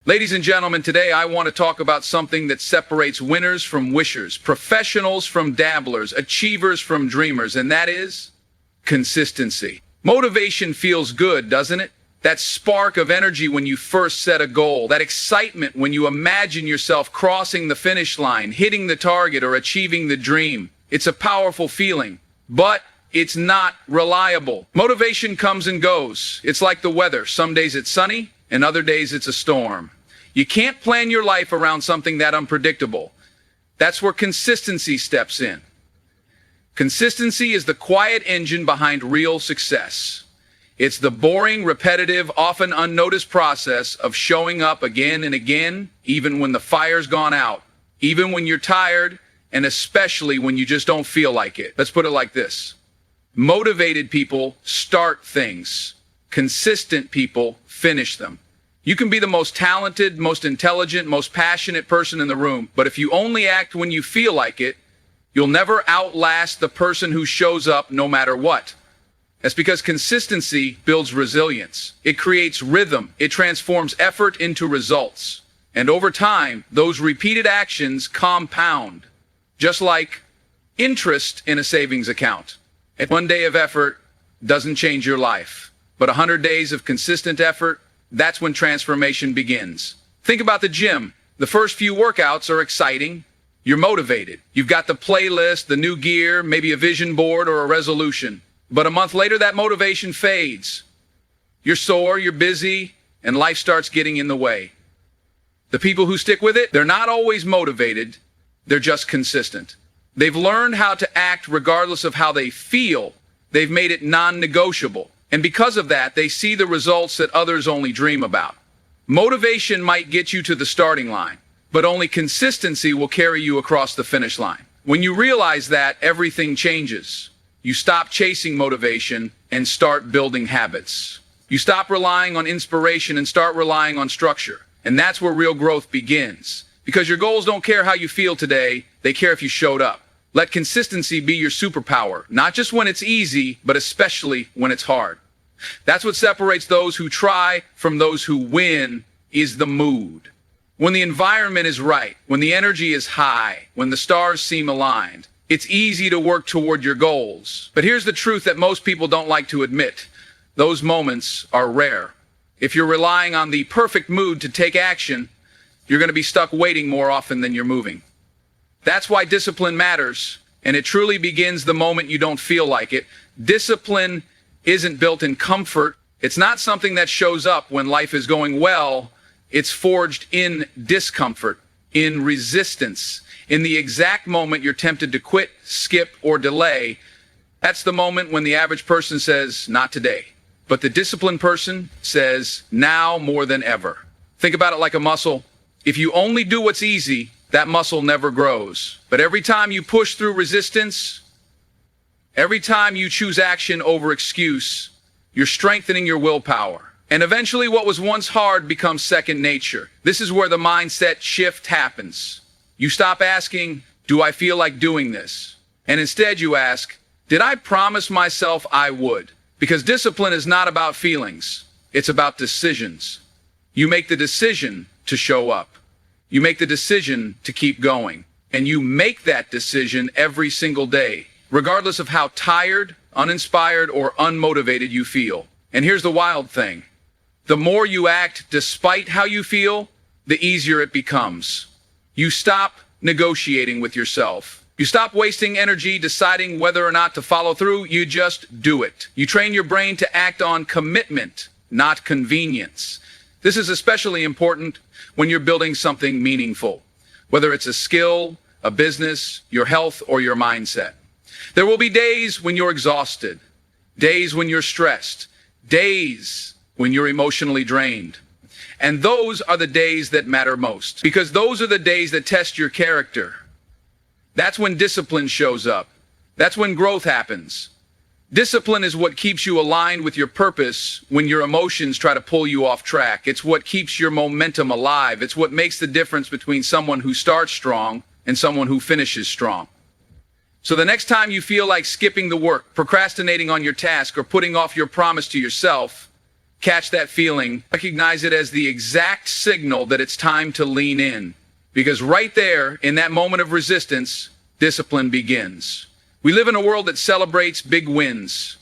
Ladies and gentlemen, today I want to talk about something that separates winners from wishers, professionals from dabblers, achievers from dreamers, and that is consistency. Motivation feels good, doesn't it? That spark of energy when you first set a goal, that excitement when you imagine yourself crossing the finish line, hitting the target, or achieving the dream. It's a powerful feeling, but it's not reliable. Motivation comes and goes. It's like the weather. Some days it's sunny, and other days it's a storm. You can't plan your life around something that unpredictable. That's where consistency steps in. Consistency is the quiet engine behind real success. It's the boring, repetitive, often unnoticed process of showing up again and again, even when the fire's gone out, even when you're tired, and especially when you just don't feel like it. Let's put it like this. Motivated people start things. Consistent people finish them. You can be the most talented, most intelligent, most passionate person in the room, but if you only act when you feel like it, you'll never outlast the person who shows up no matter what. That's because consistency builds resilience. It creates rhythm. It transforms effort into results. And over time, those repeated actions compound, just like interest in a savings account. And 1 day of effort doesn't change your life. But 100 days of consistent effort, that's when transformation begins. Think about the gym. The first few workouts are exciting. You're motivated. You've got the playlist, the new gear, maybe a vision board or a resolution. But a month later, that motivation fades. You're sore, you're busy, and life starts getting in the way. The people who stick with it, they're not always motivated. They're just consistent. They've learned how to act regardless of how they feel. They've made it non-negotiable. And because of that, they see the results that others only dream about. Motivation might get you to the starting line, but only consistency will carry you across the finish line. When you realize that, everything changes. You stop chasing motivation and start building habits. You stop relying on inspiration and start relying on structure. And that's where real growth begins. Because your goals don't care how you feel today, they care if you showed up. Let consistency be your superpower, not just when it's easy, but especially when it's hard. That's what separates those who try from those who win, is the mood. When the environment is right, when the energy is high, when the stars seem aligned, it's easy to work toward your goals. But here's the truth that most people don't like to admit. Those moments are rare. If you're relying on the perfect mood to take action, you're going to be stuck waiting more often than you're moving. That's why discipline matters, and it truly begins the moment you don't feel like it. Discipline isn't built in comfort. It's not something that shows up when life is going well. It's forged in discomfort, in resistance, in the exact moment you're tempted to quit, skip, or delay. That's the moment when the average person says, not today. But the disciplined person says, now more than ever. Think about it like a muscle. If you only do what's easy, that muscle never grows. But every time you push through resistance, every time you choose action over excuse, you're strengthening your willpower. And eventually what was once hard becomes second nature. This is where the mindset shift happens. You stop asking, do I feel like doing this? And instead you ask, did I promise myself I would? Because discipline is not about feelings. It's about decisions. You make the decision to show up. You make the decision to keep going. And you make that decision every single day, regardless of how tired, uninspired, or unmotivated you feel. And here's the wild thing. The more you act despite how you feel, the easier it becomes. You stop negotiating with yourself. You stop wasting energy deciding whether or not to follow through. You just do it. You train your brain to act on commitment, not convenience. This is especially important when you're building something meaningful, whether it's a skill, a business, your health, or your mindset. There will be days when you're exhausted, days when you're stressed, days when you're emotionally drained. And those are the days that matter most, because those are the days that test your character. That's when discipline shows up. That's when growth happens. Discipline is what keeps you aligned with your purpose when your emotions try to pull you off track. It's what keeps your momentum alive. It's what makes the difference between someone who starts strong and someone who finishes strong. So the next time you feel like skipping the work, procrastinating on your task, or putting off your promise to yourself, Catch that feeling, recognize it as the exact signal that it's time to lean in. Because right there, in that moment of resistance, discipline begins. We live in a world that celebrates big wins.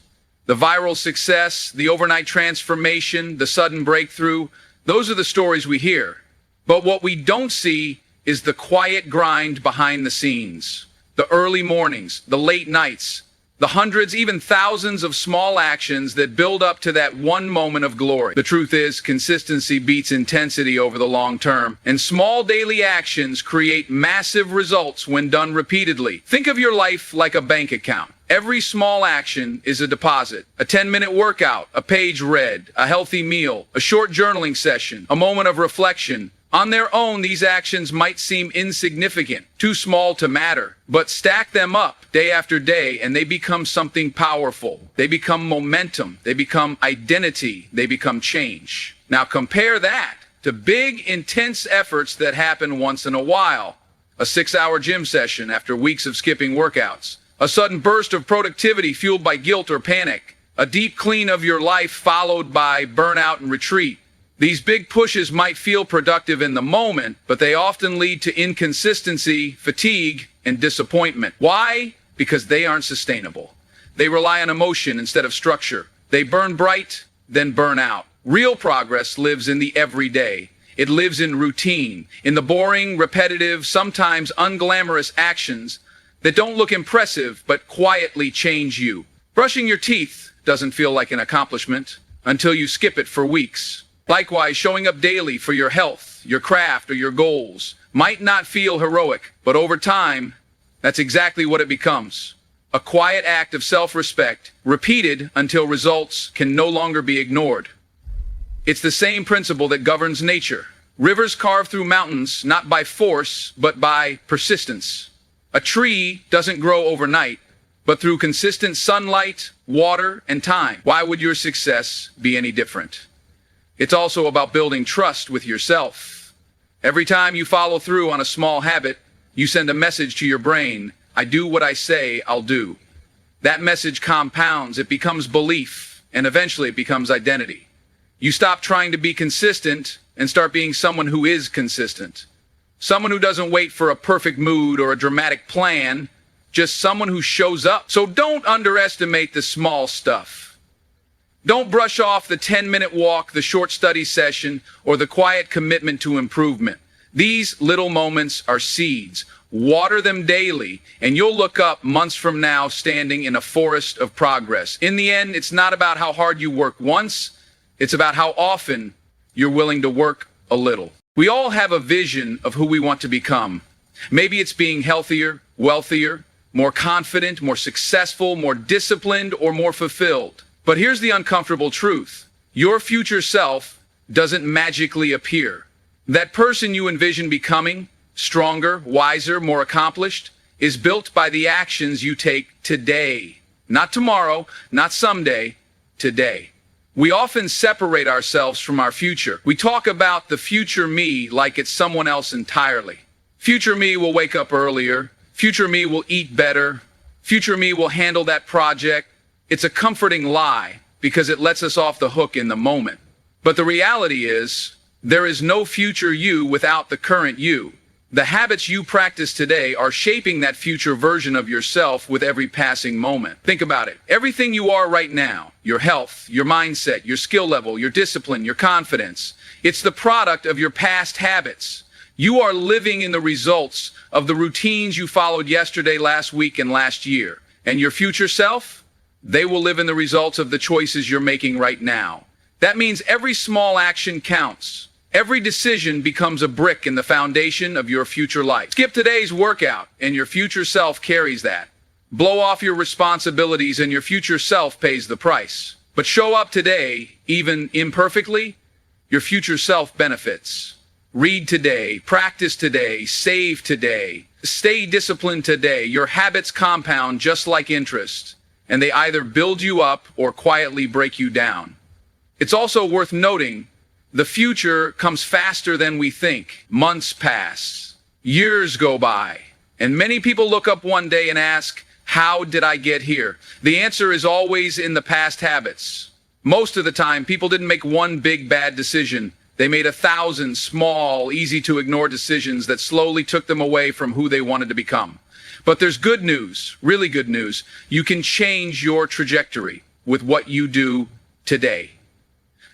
The viral success, the overnight transformation, the sudden breakthrough, those are the stories we hear. But what we don't see is the quiet grind behind the scenes. The early mornings, the late nights, the hundreds, even thousands of small actions that build up to that one moment of glory. The truth is, consistency beats intensity over the long term, and small daily actions create massive results when done repeatedly. Think of your life like a bank account. Every small action is a deposit. A 10-minute workout, a page read, a healthy meal, a short journaling session, a moment of reflection. On their own, these actions might seem insignificant, too small to matter, but stack them up day after day and they become something powerful. They become momentum, they become identity, they become change. Now compare that to big, intense efforts that happen once in a while. A 6-hour gym session after weeks of skipping workouts. A sudden burst of productivity fueled by guilt or panic. A deep clean of your life followed by burnout and retreat. These big pushes might feel productive in the moment, but they often lead to inconsistency, fatigue, and disappointment. Why? Because they aren't sustainable. They rely on emotion instead of structure. They burn bright, then burn out. Real progress lives in the everyday. It lives in routine, in the boring, repetitive, sometimes unglamorous actions that don't look impressive but quietly change you. Brushing your teeth doesn't feel like an accomplishment until you skip it for weeks. Likewise, showing up daily for your health, your craft, or your goals might not feel heroic, but over time, that's exactly what it becomes. A quiet act of self-respect, repeated until results can no longer be ignored. It's the same principle that governs nature. Rivers carve through mountains not by force, but by persistence. A tree doesn't grow overnight, but through consistent sunlight, water, and time. Why would your success be any different? It's also about building trust with yourself. Every time you follow through on a small habit, you send a message to your brain, I do what I say I'll do. That message compounds, it becomes belief, and eventually it becomes identity. You stop trying to be consistent and start being someone who is consistent. Someone who doesn't wait for a perfect mood or a dramatic plan, just someone who shows up. So don't underestimate the small stuff. Don't brush off the 10-minute walk, the short study session, or the quiet commitment to improvement. These little moments are seeds. Water them daily, and you'll look up months from now standing in a forest of progress. In the end, it's not about how hard you work once, it's about how often you're willing to work a little. We all have a vision of who we want to become. Maybe it's being healthier, wealthier, more confident, more successful, more disciplined, or more fulfilled. But here's the uncomfortable truth. Your future self doesn't magically appear. That person you envision becoming, stronger, wiser, more accomplished, is built by the actions you take today. Not tomorrow, not someday, today. We often separate ourselves from our future. We talk about the future me like it's someone else entirely. Future me will wake up earlier. Future me will eat better. Future me will handle that project. It's a comforting lie because it lets us off the hook in the moment. But the reality is, there is no future you without the current you. The habits you practice today are shaping that future version of yourself with every passing moment. Think about it. Everything you are right now, your health, your mindset, your skill level, your discipline, your confidence, it's the product of your past habits. You are living in the results of the routines you followed yesterday, last week, and last year. And your future self? They will live in the results of the choices you're making right now. That means every small action counts. Every decision becomes a brick in the foundation of your future life. Skip today's workout, and your future self carries that. Blow off your responsibilities, and your future self pays the price. But show up today, even imperfectly, your future self benefits. Read today, practice today, save today, stay disciplined today. Your habits compound just like interest, and they either build you up or quietly break you down. It's also worth noting, the future comes faster than we think. Months pass, years go by, and many people look up one day and ask, how did I get here? The answer is always in the past habits. Most of the time, people didn't make one big bad decision. They made 1,000 small, easy-to-ignore decisions that slowly took them away from who they wanted to become. But there's good news, really good news. You can change your trajectory with what you do today.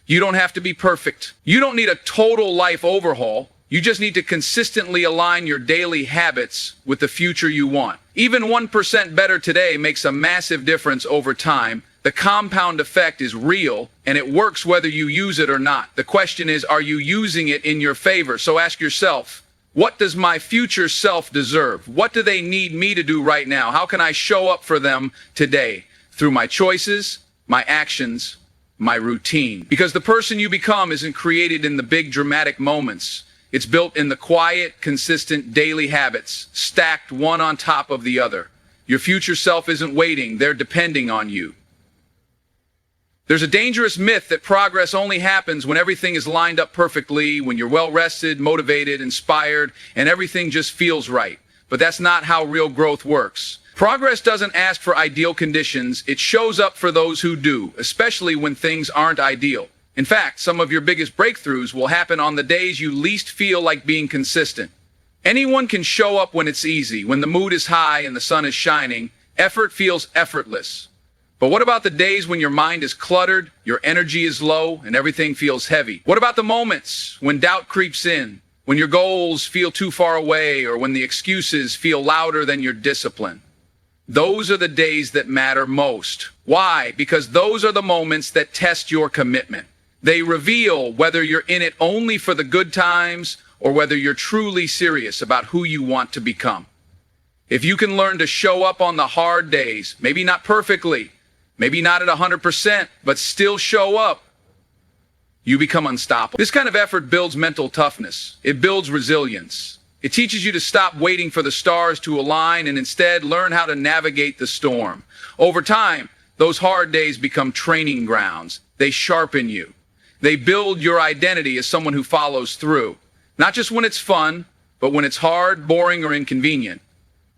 You don't have to be perfect. You don't need a total life overhaul. You just need to consistently align your daily habits with the future you want. Even 1% better today makes a massive difference over time. The compound effect is real, and it works whether you use it or not. The question is, are you using it in your favor? So ask yourself, what does my future self deserve? What do they need me to do right now? How can I show up for them today? Through my choices, my actions, my routine. Because the person you become isn't created in the big dramatic moments. It's built in the quiet, consistent daily habits, stacked one on top of the other. Your future self isn't waiting, they're depending on you. There's a dangerous myth that progress only happens when everything is lined up perfectly, when you're well rested, motivated, inspired, and everything just feels right. But that's not how real growth works. Progress doesn't ask for ideal conditions, it shows up for those who do, especially when things aren't ideal. In fact, some of your biggest breakthroughs will happen on the days you least feel like being consistent. Anyone can show up when it's easy, when the mood is high and the sun is shining. Effort feels effortless. But what about the days when your mind is cluttered, your energy is low, and everything feels heavy? What about the moments when doubt creeps in, when your goals feel too far away, or when the excuses feel louder than your discipline? Those are the days that matter most. Why? Because those are the moments that test your commitment. They reveal whether you're in it only for the good times or whether you're truly serious about who you want to become. If you can learn to show up on the hard days, maybe not perfectly, maybe not at 100%, but still show up, you become unstoppable. This kind of effort builds mental toughness. It builds resilience. It teaches you to stop waiting for the stars to align and instead learn how to navigate the storm. Over time, those hard days become training grounds. They sharpen you. They build your identity as someone who follows through. Not just when it's fun, but when it's hard, boring, or inconvenient.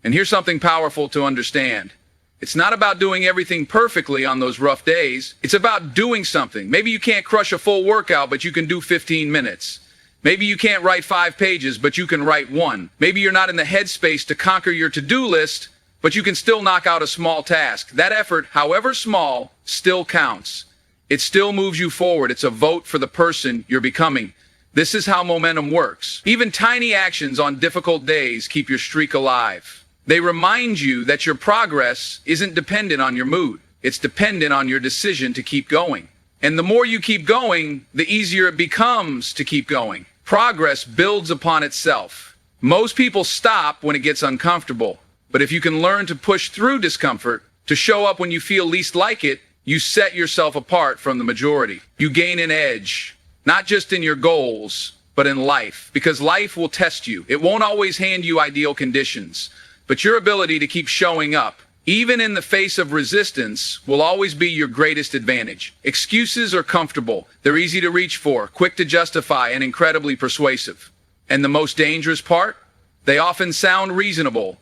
And here's something powerful to understand. It's not about doing everything perfectly on those rough days. It's about doing something. Maybe you can't crush a full workout, but you can do 15 minutes. Maybe you can't write 5 pages, but you can write 1. Maybe you're not in the headspace to conquer your to-do list, but you can still knock out a small task. That effort, however small, still counts. It still moves you forward. It's a vote for the person you're becoming. This is how momentum works. Even tiny actions on difficult days keep your streak alive. They remind you that your progress isn't dependent on your mood. It's dependent on your decision to keep going. And the more you keep going, the easier it becomes to keep going. Progress builds upon itself. Most people stop when it gets uncomfortable. But if you can learn to push through discomfort, to show up when you feel least like it, you set yourself apart from the majority. You gain an edge, not just in your goals, but in life. Because life will test you. It won't always hand you ideal conditions. But your ability to keep showing up, even in the face of resistance, will always be your greatest advantage. Excuses are comfortable. They're easy to reach for, quick to justify, and incredibly persuasive. And the most dangerous part? They often sound reasonable.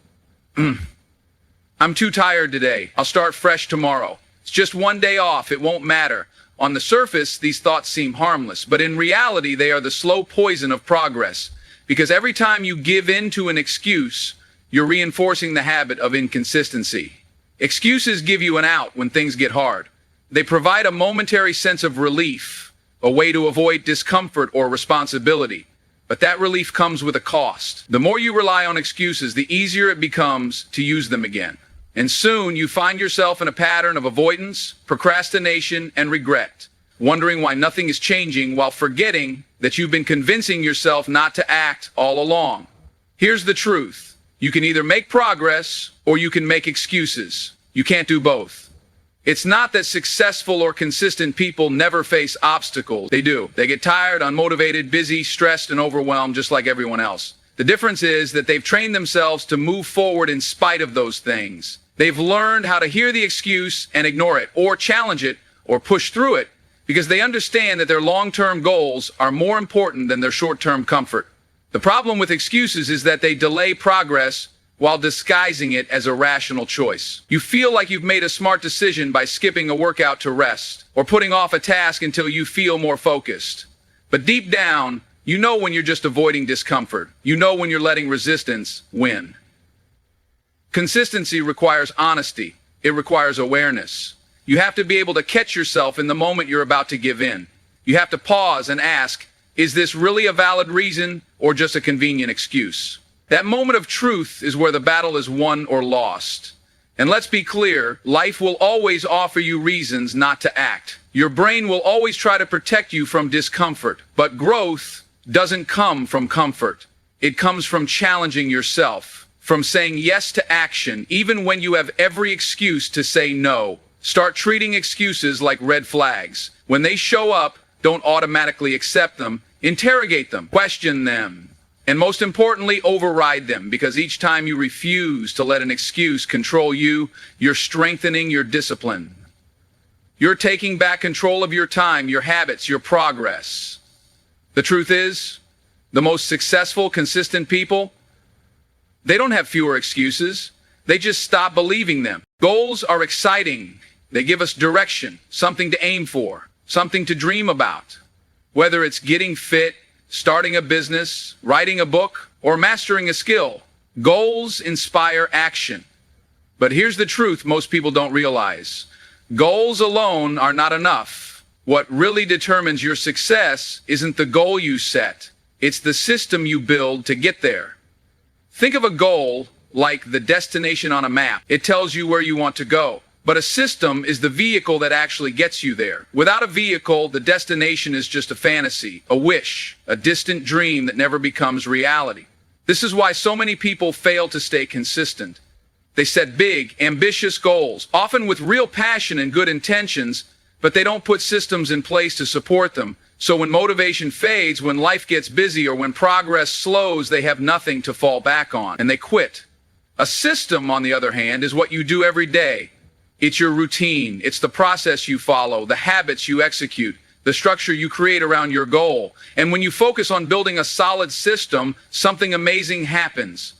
I'm too tired today. I'll start fresh tomorrow. It's just one day off. It won't matter. On the surface, these thoughts seem harmless, but in reality, they are the slow poison of progress. Because every time you give in to an excuse, you're reinforcing the habit of inconsistency. Excuses give you an out when things get hard. They provide a momentary sense of relief, a way to avoid discomfort or responsibility. But that relief comes with a cost. The more you rely on excuses, the easier it becomes to use them again. And soon you find yourself in a pattern of avoidance, procrastination, and regret, wondering why nothing is changing while forgetting that you've been convincing yourself not to act all along. Here's the truth. You can either make progress or you can make excuses. You can't do both. It's not that successful or consistent people never face obstacles. They do. They get tired, unmotivated, busy, stressed, and overwhelmed just like everyone else. The difference is that they've trained themselves to move forward in spite of those things. They've learned how to hear the excuse and ignore it, or challenge it, or push through it, because they understand that their long-term goals are more important than their short-term comfort. The problem with excuses is that they delay progress while disguising it as a rational choice. You feel like you've made a smart decision by skipping a workout to rest, or putting off a task until you feel more focused. But deep down, you know when you're just avoiding discomfort. You know when you're letting resistance win. Consistency requires honesty. It requires awareness. You have to be able to catch yourself in the moment you're about to give in. You have to pause and ask, is this really a valid reason or just a convenient excuse? That moment of truth is where the battle is won or lost. And let's be clear, life will always offer you reasons not to act. Your brain will always try to protect you from discomfort, but growth doesn't come from comfort. It comes from challenging yourself, from saying yes to action, even when you have every excuse to say no. Start treating excuses like red flags. When they show up, don't automatically accept them. Interrogate them, question them, and most importantly, override them, because each time you refuse to let an excuse control you, you're strengthening your discipline. You're taking back control of your time, your habits, your progress. The truth is, the most successful, consistent people, they don't have fewer excuses. They just stop believing them. Goals are exciting. They give us direction, something to aim for, something to dream about. Whether it's getting fit, starting a business, writing a book, or mastering a skill, goals inspire action. But here's the truth most people don't realize. Goals alone are not enough. What really determines your success isn't the goal you set. It's the system you build to get there. Think of a goal like the destination on a map. It tells you where you want to go. But a system is the vehicle that actually gets you there. Without a vehicle, the destination is just a fantasy, a wish, a distant dream that never becomes reality. This is why so many people fail to stay consistent. They set big, ambitious goals, often with real passion and good intentions, but they don't put systems in place to support them. So when motivation fades, when life gets busy, or when progress slows, they have nothing to fall back on, and they quit. A system, on the other hand, is what you do every day. It's your routine. It's the process you follow, the habits you execute, the structure you create around your goal. And when you focus on building a solid system, something amazing happens.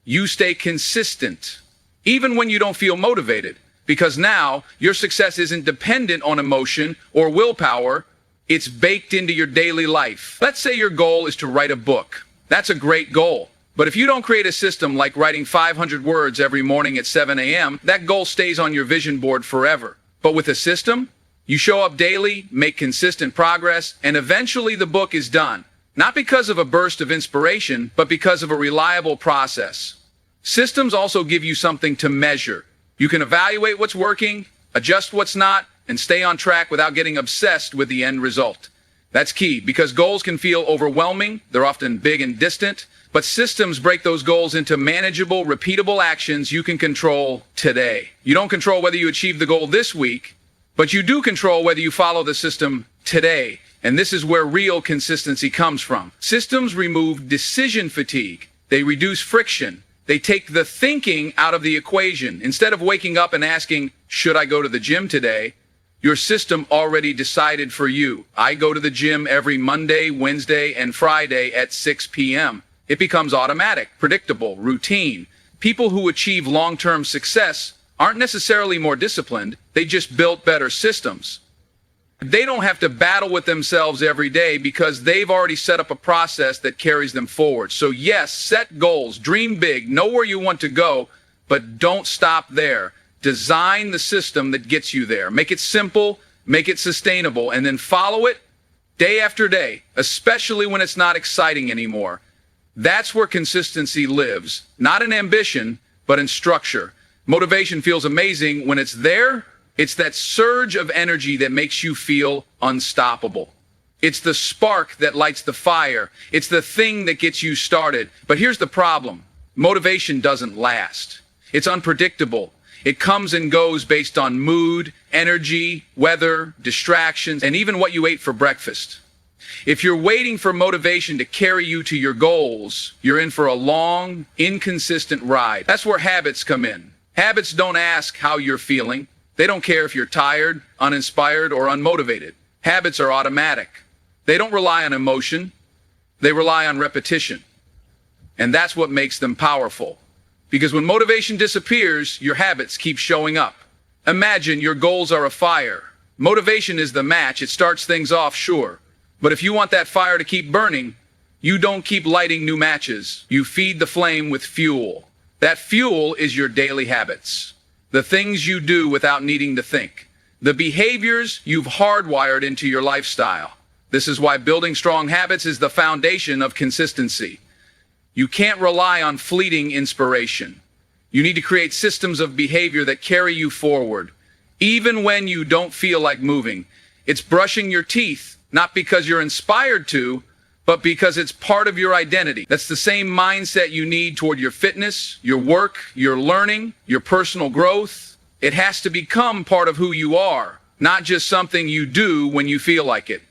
You stay consistent, even when you don't feel motivated, because now your success isn't dependent on emotion or willpower. It's baked into your daily life. Let's say your goal is to write a book. That's a great goal. But if you don't create a system like writing 500 words every morning at 7 a.m., that goal stays on your vision board forever. But with a system, you show up daily, make consistent progress, and eventually the book is done. Not because of a burst of inspiration, but because of a reliable process. Systems also give you something to measure. You can evaluate what's working, adjust what's not, and stay on track without getting obsessed with the end result. That's key, because goals can feel overwhelming. They're often big and distant. But systems break those goals into manageable, repeatable actions you can control today. You don't control whether you achieve the goal this week, but you do control whether you follow the system today. And this is where real consistency comes from. Systems remove decision fatigue. They reduce friction. They take the thinking out of the equation. Instead of waking up and asking, should I go to the gym today? Your system already decided for you. I go to the gym every Monday, Wednesday, and Friday at 6 p.m. It becomes automatic, predictable, routine. People who achieve long-term success aren't necessarily more disciplined. They just built better systems. They don't have to battle with themselves every day because they've already set up a process that carries them forward. So yes, set goals, dream big, know where you want to go, but don't stop there. Design the system that gets you there. Make it simple, make it sustainable, and then follow it day after day, especially when it's not exciting anymore. That's where consistency lives, not in ambition, but in structure. Motivation feels amazing when it's there. It's that surge of energy that makes you feel unstoppable. It's the spark that lights the fire. It's the thing that gets you started. But here's the problem. Motivation doesn't last. It's unpredictable. It comes and goes based on mood, energy, weather, distractions, and even what you ate for breakfast. If you're waiting for motivation to carry you to your goals, you're in for a long, inconsistent ride. That's where habits come in. Habits don't ask how you're feeling. They don't care if you're tired, uninspired, or unmotivated. Habits are automatic. They don't rely on emotion. They rely on repetition. And that's what makes them powerful. Because when motivation disappears, your habits keep showing up. Imagine your goals are a fire. Motivation is the match. It starts things off, sure. But if you want that fire to keep burning, you don't keep lighting new matches. You feed the flame with fuel. That fuel is your daily habits. The things you do without needing to think. The behaviors you've hardwired into your lifestyle. This is why building strong habits is the foundation of consistency. You can't rely on fleeting inspiration. You need to create systems of behavior that carry you forward, even when you don't feel like moving. It's brushing your teeth, not because you're inspired to, but because it's part of your identity. That's the same mindset you need toward your fitness, your work, your learning, your personal growth. It has to become part of who you are, not just something you do when you feel like it.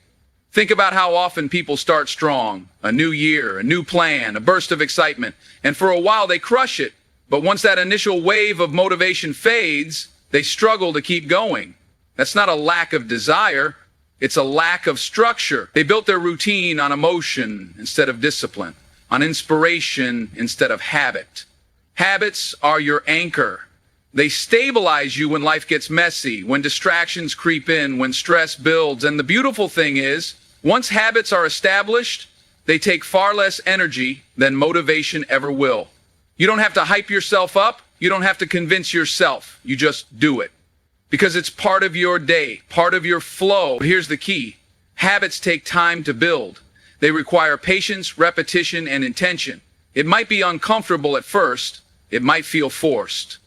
Think about how often people start strong, a new year, a new plan, a burst of excitement, and for a while they crush it. But once that initial wave of motivation fades, they struggle to keep going. That's not a lack of desire. It's a lack of structure. They built their routine on emotion instead of discipline, on inspiration instead of habit. Habits are your anchor. They stabilize you when life gets messy, when distractions creep in, when stress builds. And the beautiful thing is, once habits are established, they take far less energy than motivation ever will. You don't have to hype yourself up. You don't have to convince yourself. You just do it. Because it's part of your day, part of your flow. Here's the key. Habits take time to build. They require patience, repetition, and intention. It might be uncomfortable at first. It might feel forced.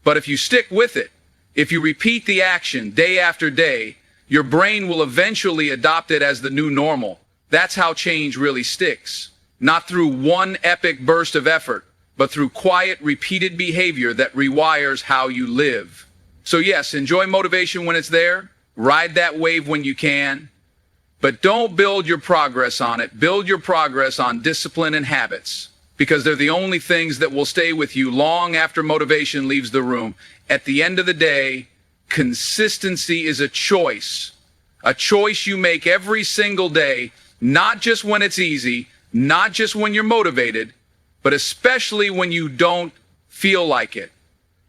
But if you stick with it, if you repeat the action day after day, your brain will eventually adopt it as the new normal. That's how change really sticks. Not through one epic burst of effort, but through quiet, repeated behavior that rewires how you live. So yes, enjoy motivation when it's there. Ride that wave when you can. But don't build your progress on it. Build your progress on discipline and habits, because they're the only things that will stay with you long after motivation leaves the room. At the end of the day, consistency is a choice you make every single day, not just when it's easy, not just when you're motivated, but especially when you don't feel like it.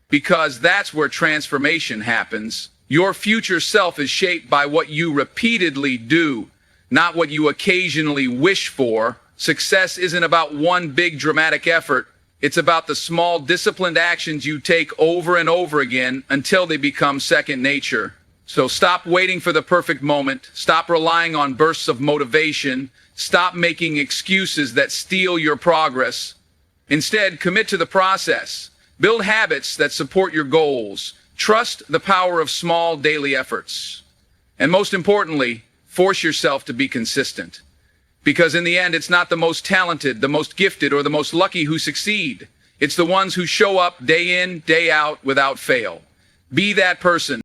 Because that's where transformation happens. Your future self is shaped by what you repeatedly do, not what you occasionally wish for. Success isn't about one big dramatic effort. It's about the small disciplined actions you take over and over again until they become second nature. So stop waiting for the perfect moment. Stop relying on bursts of motivation. Stop making excuses that steal your progress. Instead, commit to the process. Build habits that support your goals. Trust the power of small daily efforts. And most importantly, force yourself to be consistent. Because in the end, it's not the most talented, the most gifted, or the most lucky who succeed. It's the ones who show up day in, day out without fail. Be that person.